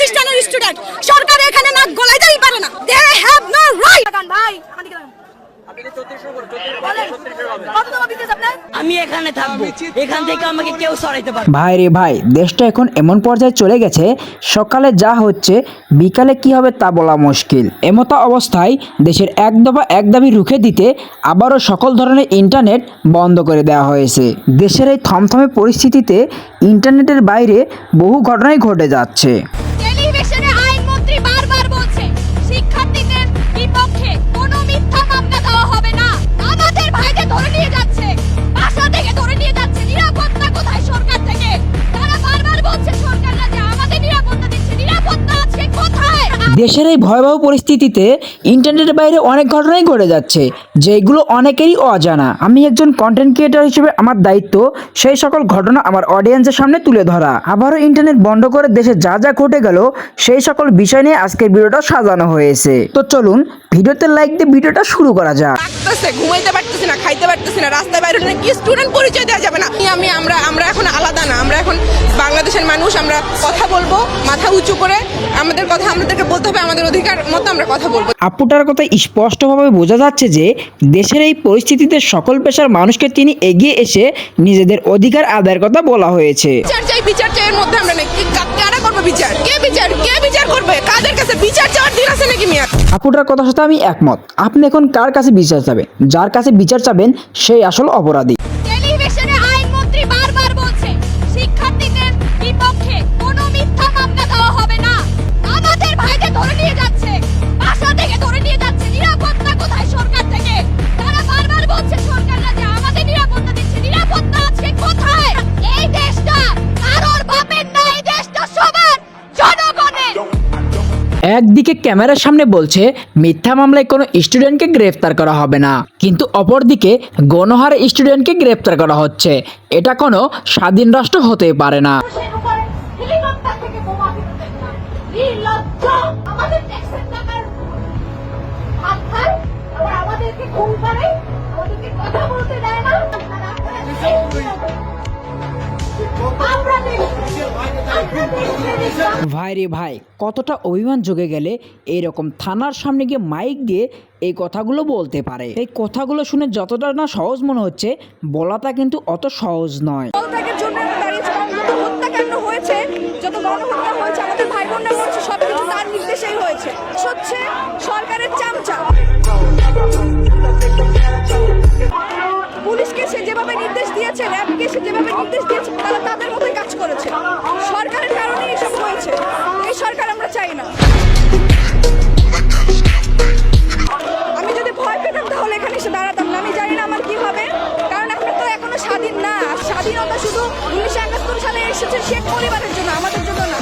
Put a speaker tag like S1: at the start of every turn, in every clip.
S1: প্রতিষ্ঠানের স্টুডেন্ট। সরকার এখানে নাক গলাইতেই পারে না। They have no right. ভাই আমাদের আমি এখানে থাকবো, এখান থেকে আমাকে কেউ সরাইতে পারবে।
S2: ভাই রে ভাই, দেশটা এখন এমন পর্যায়ে চলে গেছে, সকালে যা হচ্ছে বিকালে কি হবে তা বলা মুশকিল। এমতো অবস্থায় দেশের এক দফা এক দাবি রুখে দিতে আবারও সকল ধরনের ইন্টারনেট বন্ধ করে দেওয়া হয়েছে। দেশের এই থমথমে পরিস্থিতিতে ইন্টারনেটের বাইরে বহু ঘটনাই ঘটে যাচ্ছে।
S1: টেলিভিশনে আইনমন্ত্রী বারবার বলছে শিক্ষার্থীদের বিপক্ষে কোনো মিথ্যা মামলা দেওয়া হবে না। আমাদের ভাইকে ধরে নিয়ে যাচ্ছে, বাসা থেকে ধরে নিয়ে যাচ্ছে। নিরাপত্তা কোথায় সরকার থেকে? তারা বারবার বলছে সরকাররা যে আমাদের নিরাপত্তা দিচ্ছে, নিরাপত্তা আছে কোথায়?
S2: দেশের এই ভয়াবহ পরিস্থিতিতে ইন্টারনেটের বাইরে অনেক ঘটনাই ঘটে যাচ্ছে, যেগুলো অনেকেরই অজানা। আমি একজন কন্টেন্ট ক্রিয়েটর হিসেবে আমার দায়িত্ব সেই সকল ঘটনা আমার অডিয়েন্সের সামনে তুলে ধরা। আবারও ইন্টারনেট বন্ধ করে দেশে যা যা ঘটে গেল সেই সকল বিষয় নিয়ে আজকের ভিডিওটা সাজানো হয়েছে। তো চলুন ভিডিওতে লাইক দিয়ে ভিডিওটা শুরু করা যাক।
S3: ঘুমাইতে পারতেছি না, খাইতে পারতেছি না, রাস্তায় বাইরে কি স্টুডেন্ট পরিচয় দেওয়া যাবে না। আমরা এখন আলাদা না, আমরা এখন বাংলাদেশের মানুষ। আমরা কথা বলবো মাথা উঁচু করে, আমাদের কথা আমাদেরকে বলতে হবে, আমাদের অধিকার মতো আমরা কথা বলবো।
S2: আপুটার কথা স্পষ্টভাবে বোঝা যাচ্ছে যে দেশের এই পরিস্থিতিতে সকল পেশার মানুষকে তিনি এগিয়ে এসে নিজেদের অধিকার আদায়ের কথা বলা হয়েছে।
S3: বিচার চাই এর মধ্যে আমরা নেই। কারা করবে বিচার? কে বিচার করবে? কাদের কাছে বিচার চাওয়ার দিন আছে নাকি মিয়া?
S2: আপুটার কথার সাথে আমি একমত। আপনি এখন কার কাছে বিচার চাবেন? যার কাছে বিচার চাবেন সেই আসল অপরাধী।
S1: টেলিভিশনে আইনমন্ত্রী বারবার বলছে শিক্ষার্থীদের বিপক্ষে কোনো মিথ্যা মামলা দেওয়া হবে না। আমাদের ভাইকে ধরে নিয়ে যাচ্ছে, বাসা থেকে ধরে নিয়ে যাচ্ছে। নিরাপত্তা কোথায় সরকার থেকে? তারা বারবার বলছে সরকাররা যে আমাদের নিরাপত্তা দিচ্ছে, নিরাপত্তা আছে কোথায়? এই দেশটা কারোর বাপের না, এই দেশটা সবার, জনগণের।
S2: একদিকে ক্যামেরার সামনে বলছে মিথ্যা মামলায় কোনো স্টুডেন্টকে গ্রেফতার করা হবে না, কিন্তু অপরদিকে গণহারে স্টুডেন্টকে গ্রেফতার করা হচ্ছে। এটা কোনো স্বাধীন রাষ্ট্র হতে পারে না।
S1: হেলিকপ্টার থেকে বোমা ফেলে দেখলাম। নির্লজ্জ, আমাদের ট্যাক্সের টাকার হাত খায়, আবার আমাদেরকে খুন করে, আমাদেরকে কথা বলতে দেয় না।
S2: ভাই রে ভাই, কতটা অভিমান জগে গেলে এইরকম থানার সামনে গিয়ে মাইক দিয়ে এই কথাগুলো বলতে পারে। এই কথাগুলো শুনে যতটা না সহজ মনে হচ্ছে, বলাটা কিন্তু অত সহজ নয়।
S4: পদত্যাগের জন্য আমরা দাঁড়িয়েছি, কারণ যত হত্যাকাণ্ড হয়েছে, যত গণহত্যা হয়েছে, আমাদের ভাই বোনরা হয়েছে, সবকিছু তার নির্দেশেই হয়েছে। হচ্ছে সরকারের চামচা। পুলিশকে সে যেভাবে নির্দেশ দিয়েছে, র্যাবকে সে যেভাবে নির্দেশ দিয়েছে, তারা তাদের মতোই কাজ করেছে। সরকারের কারণে এসব হয়েছে। এই সরকার আমরা চাই না। আমি যদি ভয় পেতাম তাহলে এখানে এসে দাঁড়াতাম না। আমি জানি না আমার কি হবে, কারণ আমরা তো এখনো স্বাধীন না। স্বাধীনতা শুধু 1971 সালে এসেছে শেখ পরিবারের জন্য, আমাদের জন্য না।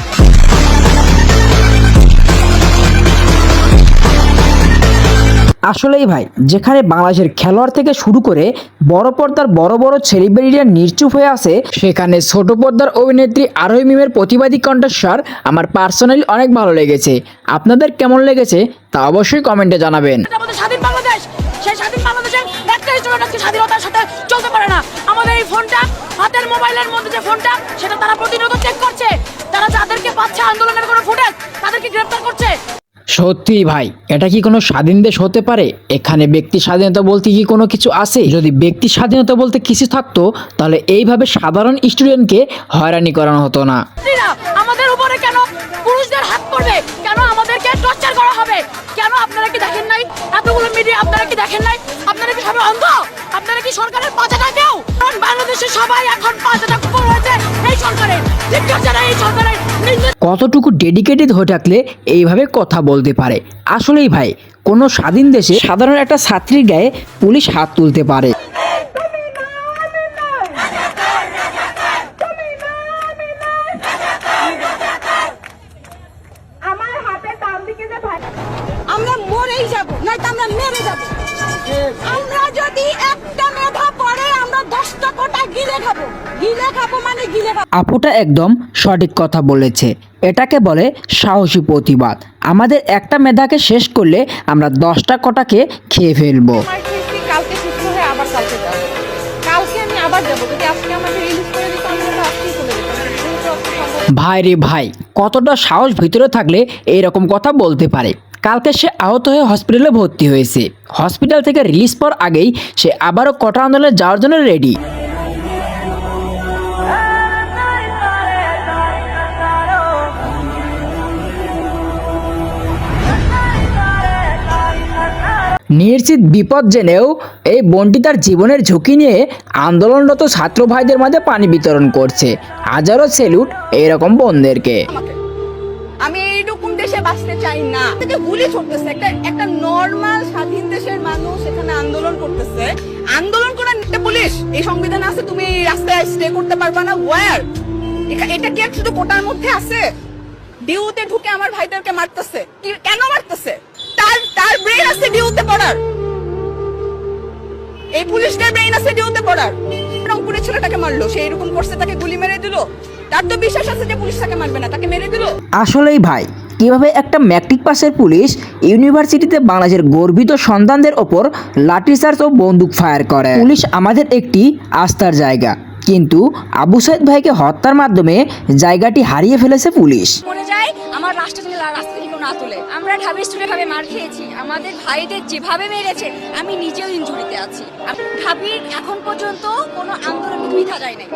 S2: আসলেই ভাই, যেখানে বাংলাদেশের খেলোয়াড় থেকে শুরু করে বড় পর্দার বড় বড় সেলিব্রিটিরা নিশ্চুপ হয়ে আছে, সেখানে ছোট পর্দার অভিনেত্রী আরোহী মিমের প্রতিবাদী কণ্ঠস্বর আমার পার্সোনালি অনেক ভালো লেগেছে। আপনাদের কেমন লেগেছে তা অবশ্যই কমেন্টে জানাবেন।
S1: আমাদের স্বাধীন বাংলাদেশ, সেই স্বাধীন বাংলাদেশের একটা স্টুডেন্ট আজকে স্বাধীনতার সাথে চলতে পারে না। আমাদের এই ফোনটা, হাতের মোবাইলের মধ্যে যে ফোনটা, সেটা তারা প্রতিনিয়ত চেক করছে। তারা যাদেরকে পাচ্ছে আন্দোলনের কোনো ফুটেজ, তাদেরকে গ্রেফতার করছে।
S2: সত্যি ভাই, এটা কি কোনো স্বাধীন দেশ হতে পারে? এখানে ব্যক্তি স্বাধীনতা বলতে কি কোনো কিছু আছে? যদি ব্যক্তি স্বাধীনতা বলতে কিছু থাকতো, তাহলে এইভাবে সাধারণ স্টুডেন্টকে হয়রানি করানো হতো না।
S1: আমাদের উপরে কেন পুরুষদের হাত পড়বে? কেন আমাদেরকে টর্চার করা হবে? কেন আপনারা কি দেখেন নাই? এতগুলো মিডিয়া আপনারা কি দেখেন নাই? আপনারা কি সবাই অন্ধ? আপনারা কি সরকারের পাঁচাটা কেউ? কারণ বাংলাদেশের সবাই এখন পাঁচাটা কুকুর হয়েছে এই সরকারের। এই সরকারের
S2: কতটুকু ডেডিকেটেড হয়ে থাকলে এইভাবে কথা বলতে পারে? আসলেই ভাই, কোনো স্বাধীন দেশে সাধারণ একটা ছাত্রীর গায়ে পুলিশ হাত তুলতে পারে?
S4: আমরা মরেই যাব, নয়তো আমরা মেরে যাব। আমরা যদি একটা মেধা পড়ে, আমরা 10টা কোটা গিলে খাবো। মানে গিলে খাবো।
S2: আপুটা একদম সঠিক কথা বলেছে। এটাকে বলে সাহসী প্রতিবাদ। আমাদের একটা মেধাকে শেষ করলে আমরা 10টা কোটাকে খেয়ে ফেলবো।
S3: কালকে সুস্থ হয়ে আবার কালকে যাবো। কালকে আমি আবার যাবো। যদি আজকে আমাকে রিলিজ করে দিত, আমি আজকেই চলে যেতাম।
S2: ভাই রে ভাই, কতটা সাহস ভিতরে থাকলে এরকম কথা বলতে পারে। কালকে সে আহত হয়ে হসপিটালে ভর্তি হয়েছে। হসপিটাল থেকে রিলিজ পাওয়ার আগেই সে আবারও কোটা আন্দোলনে যাওয়ার জন্য রেডি। নিশ্চিত বিপদ জেনেও এই বোনটি তার জীবনের ঝুঁকি নিয়ে আন্দোলনরত ছাত্র ভাইদের মাঝে পানি বিতরণ করছে। হাজারো সেলুট এরকম বোনদেরকে।
S4: আমি এইরকম দেশে বাঁচতে চাই না। এটা গুলি ছড়তেছে, একটা নরমাল স্বাধীন দেশের মানুষ এখানে আন্দোলন করতেছে। আন্দোলন করার একটা পুলিশ এই সংবিধানে আছে, তুমি এই রাস্তায় স্টে করতে পারবা না। ওয়্যার এটা কি শুধু কোটার মধ্যে আছে? ডিউতে ঢুকে আমার ভাইদেরকে মারতেছে। কেন মারতেছে? তার ব্রেন আছে ডিউতে পড়ার। এই পুলিশটার ব্রেন আছে ডিউতে পড়ার। রংপুরের ছেলেটাকে মারলো, সে এরকম করছে, তাকে গুলি মেরে দিল। তার তো বিশ্বাস আছে যে পুলিশ তাকে মারবে না, তাকে মেরে দিল।
S2: আসলেই ভাই, কিভাবে একটা ম্যাট্রিক পাসের পুলিশ ইউনিভার্সিটিতে বাংলাদেশের গর্বিত সন্তানদের ওপর লাঠিচার্জ ও বন্দুক ফায়ার করে। পুলিশ আমাদের একটি আস্থার জায়গা, কিন্তু আবু সাইদ ভাইকে হত্যার মাধ্যমে জায়গাটি হারিয়ে ফেলেছে পুলিশ।
S1: মনে যায় আমার রাষ্ট্র থেকে রাস্তা থেকে কেউ না তোলে। আমরা ঢাবি স্টুডেন্ট ভাবে মার খেয়েছি, আমাদের ভাইদের যেভাবে মেরেছে আমি নিজেও ইনজুরিতে আছি। ঢাবির এখন পর্যন্ত কোনো আন্দোলন মিথ্যা যায় নাই।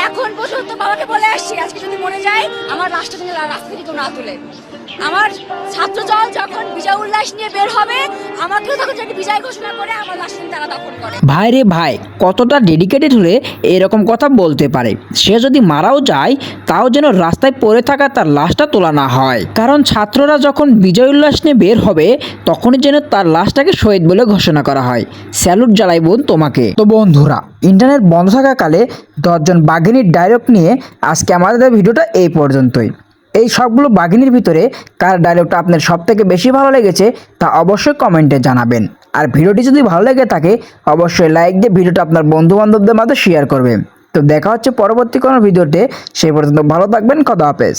S1: এখন পর্যন্ত বাবাকে বলে আসছি, আজকে যদি মনে যায় আমার রাষ্ট্র থেকে রাস্তা থেকে কেউ না তোলে। আমার ছাত্র দল যখন বিজয় উল্লাস নিয়ে বের হবে, আমাকেও তখন যদি বিজয় ঘোষণা করে আমার লাশ তারা দাফন করে।
S2: ভাই রে ভাই, কতটা ডেডিকেটেড হলে এরকম কথা বলতে পারে। সে যদি মারাও যায় তাও যেন রাস্তায় পড়ে থাকা তার লাশটা তোলা না হয়, কারণ ছাত্ররা যখন বিজয় উল্লাস নিয়ে বের হবে তখনই যেন তার লাশটাকে শহীদ বলে ঘোষণা করা হয়। স্যালুট জানাই বোন তোমাকে। তো বন্ধুরা, ইন্টারনেট বন্ধ থাকাকালে 10 জন বাঘিনীর ডায়লগ নিয়ে আজকে আমাদের ভিডিওটা এই পর্যন্তই। এই সবগুলো বাঘিনীর ভিতরে কার ডায়লগটা আপনার সব থেকে বেশি ভালো লেগেছে তা অবশ্যই কমেন্টে জানাবেন। আর ভিডিওটি যদি ভালো লেগে থাকে অবশ্যই লাইক দিয়ে ভিডিওটা আপনার বন্ধু বান্ধবদের মাঝে শেয়ার করবেন। তো দেখা হচ্ছে পরবর্তী কোনো ভিডিওতে, সেই পর্যন্ত ভালো থাকবেন। খোদা হাফেজ।